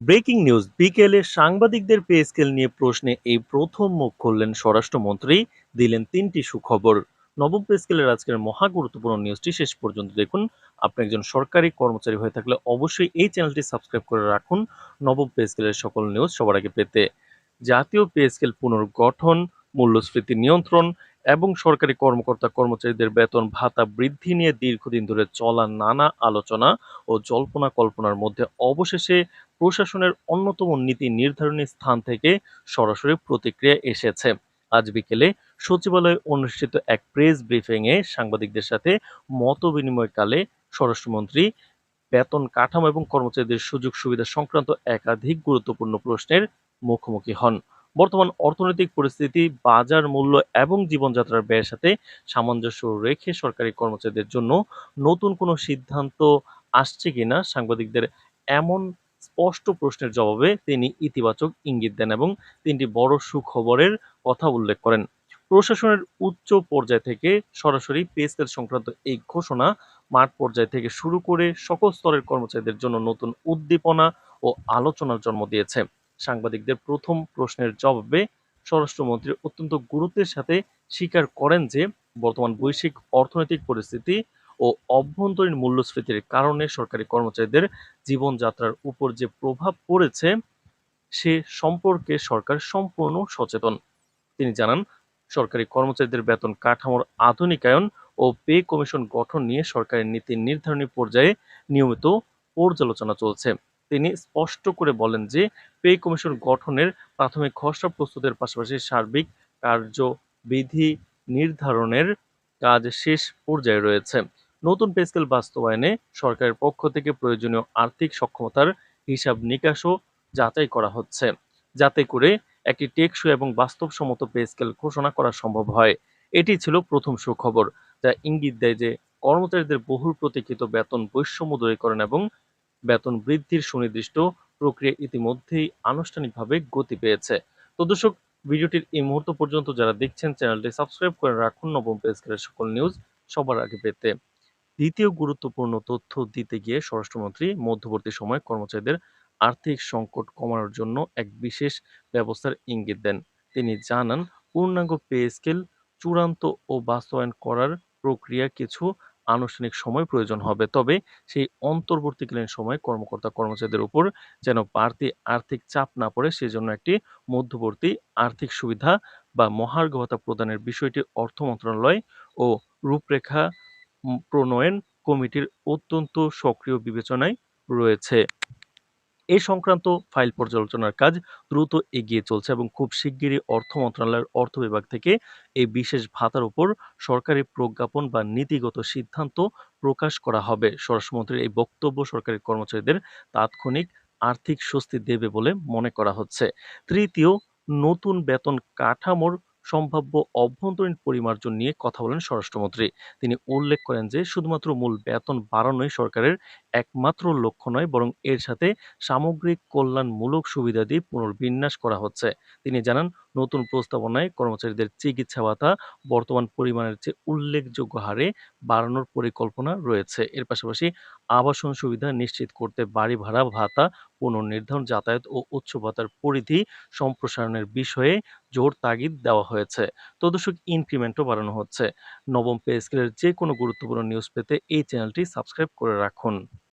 Breaking news বিকেলে সাংবাদিকদের pay scale নিয়ে প্রশ্নে এই প্রথম মুখ খুললেন স্বরাষ্ট্রমন্ত্রী, দিলেন তিনটি সুখবর। নবম পে স্কেলের আজকের মহা গুরুত্বপূর্ণ নিউজটি শেষ পর্যন্ত দেখুন। আপনি একজন সরকারি কর্মচারী হয়ে থাকলে অবশ্যই এই চ্যানেলটি সাবস্ক্রাইব করে রাখুন নবম পে স্কেলের সকল নিউজ সবার আগে পেতে। জাতীয় পে স্কেল পুনর্গঠন, মূল্যস্ফীতি নিয়ন্ত্রণ এবং সরকারি কর্মকর্তা কর্মচারীদের বেতন ভাতা বৃদ্ধি নিয়ে দীর্ঘদিন ধরে চলা নানা আলোচনা ও জল্পনা কল্পনার মধ্যে অবশেষে প্রশাসনের অন্যতম নীতি নির্ধারণী স্থান থেকে সরাসরি প্রতিক্রিয়া এসেছে। আজ বিকেলে সচিবালয়ে অনুষ্ঠিত এক প্রেস ব্রিফিংয়ে সাংবাদিকদের সাথে মতবিনিময়কালে স্বরাষ্ট্রমন্ত্রী বেতন কাঠামো এবং কর্মচারীদের সুযোগ সুবিধা সংক্রান্ত একাধিক গুরুত্বপূর্ণ প্রশ্নের মুখোমুখি হন। বর্তমান অর্থনৈতিক পরিস্থিতি, বাজার মূল্য এবং জীবনযাত্রার ব্যয়ের সাথে সামঞ্জস্য রেখে সরকারি কর্মচারীদের জন্য নতুন কোনো সিদ্ধান্ত আসছে কিনা সাংবাদিকদের এমন স্পষ্ট প্রশ্নের জবাবে তিনি ইতিবাচক ইঙ্গিত দেন এবং তিনটি বড় সুখবরের কথা উল্লেখ করেন। প্রশাসনের উচ্চ পর্যায় থেকে সরাসরি পে স্কেল সংক্রান্ত এই ঘোষণা মাঠ পর্যায় থেকে শুরু করে সকল স্তরের কর্মচারীদের জন্য নতুন উদ্দীপনা ও আলোচনার জন্ম দিয়েছে। সাংবাদিকদের প্রথম প্রশ্নের জবাবে স্বরাষ্ট্রমন্ত্রী অত্যন্ত গুরুত্বের সাথে স্বীকার করেন যে বর্তমান বৈশ্বিক অর্থনৈতিক পরিস্থিতি ও অভ্যন্তরীণ মূল্যস্ফীতির কারণে সরকারি কর্মচারীদের জীবনযাত্রার উপর যে প্রভাব পড়েছে সে সম্পর্কে সরকার সম্পূর্ণ সচেতন। তিনি জানান, সরকারি কর্মচারীদের বেতন কাঠামোর আধুনিকায়ন ও পে কমিশন গঠন নিয়ে সরকারের নীতি নির্ধারণী পর্যায়ে নিয়মিত পর্যালোচনা চলছে। তিনি স্পষ্ট করে বলেন যে পে কমিশন গঠনের প্রাথমিক খসড়া প্রস্তুতের পাশাপাশি সার্বিক কার্যবিধি নির্ধারণের কাজ শেষ পর্যায়ে রয়েছে। নতুন পে স্কেল বাস্তবায়নে সরকারের পক্ষ থেকে প্রয়োজনীয় আর্থিক সক্ষমতার হিসাব নিকাশও যাচাই করা হচ্ছে, যাতে করে একটি টেকসই এবং বাস্তবসম্মত পে স্কেল ঘোষণা করা সম্ভব হয়। এটি ছিল প্রথম সুখবর, যা ইঙ্গিত দেয় যে কর্মচারীদের বহুল প্রতীক্ষিত বেতন বৈষম্য দূরীকরণ এবং বেতন বৃদ্ধির সুনির্দিষ্ট প্রক্রিয়া ইতিমধ্যেই আনুষ্ঠানিকভাবে গতি পেয়েছে। তো দর্শক, ভিডিওটির এই মুহূর্ত পর্যন্ত যারা দেখছেন চ্যানেলটি সাবস্ক্রাইব করে রাখুন নবম পে স্কেলের সকল নিউজ সবার আগে পেতে। দ্বিতীয় গুরুত্বপূর্ণ তথ্য দিতে গিয়ে স্বরাষ্ট্রমন্ত্রী মধ্যবর্তী সময়ে কর্মচারীদের আর্থিক সংকট কমানোর জন্য এক বিশেষ ব্যবস্থার ইঙ্গিত দেন। তিনি জানান, পূর্ণাঙ্গ পে স্কেল চূড়ান্ত ও বাস্তবায়ন করার প্রক্রিয়া কিছু আনুষ্ঠানিক সময় প্রয়োজন হবে, তবে সেই অন্তর্বর্তীকালীন সময়ে কর্মকর্তা কর্মচারীদের উপর যেন বাড়তি আর্থিক চাপ না পড়ে সেজন্য একটি মধ্যবর্তী আর্থিক সুবিধা বা মহার্ঘ ভাতা প্রদানের বিষয়টি অর্থ মন্ত্রণালয় ও রূপরেখা প্রণয়ন কমিটির অত্যন্ত সক্রিয় বিবেচনায় রয়েছে। এ সংক্রান্ত ফাইল পর্যালোচনার কাজ দ্রুত এগিয়ে চলছে এবং খুব শিগগিরই অর্থ মন্ত্রণালয়ের অর্থ বিভাগ থেকে এই বিশেষ ভাতার উপর সরকারি প্রজ্ঞাপন বা নীতিগত সিদ্ধান্ত প্রকাশ করা হবে। স্বরাষ্ট্রমন্ত্রীর এই বক্তব্য সরকারি কর্মচারীদের তাৎক্ষণিক আর্থিক স্বস্তি দেবে বলে মনে করা হচ্ছে। তৃতীয়, নতুন বেতন কাঠামোর সম্ভাব্য অভ্যন্তরীণ পরিমার্জন নিয়ে কথা বলেন স্বরাষ্ট্রমন্ত্রী। তিনি উল্লেখ করেন যে শুধুমাত্র মূল বেতন বাড়ানোই সরকারের একমাত্র লক্ষ্য নয়, বরং এর সাথে সামগ্রিক কল্যাণমূলক সুবিধাদি পুনর্বিন্যাস করা হচ্ছে। তিনি জানান, নতুন প্রস্তাবনায় কর্মচারীদের চিকিৎসা ভাতা বর্তমান পরিমাণের চেয়ে উল্লেখযোগ্য হারে বাড়ানোর পরিকল্পনা রয়েছে। এর পাশাপাশি আবাসন সুবিধা নিশ্চিত করতে বাড়ি ভাড়া ভাতা পুনর্নির্ধারণ, যাতায়াত ও উৎস ভাতার পরিধি সম্প্রসারণের বিষয়ে জোর তাগিদ দেওয়া হয়েছে। তো দর্শক, ইনক্রিমেন্টও বাড়ানো হচ্ছে। নবম পে স্কেলের যে কোনো গুরুত্বপূর্ণ নিউজ পেতে এই চ্যানেলটি সাবস্ক্রাইব করে রাখুন।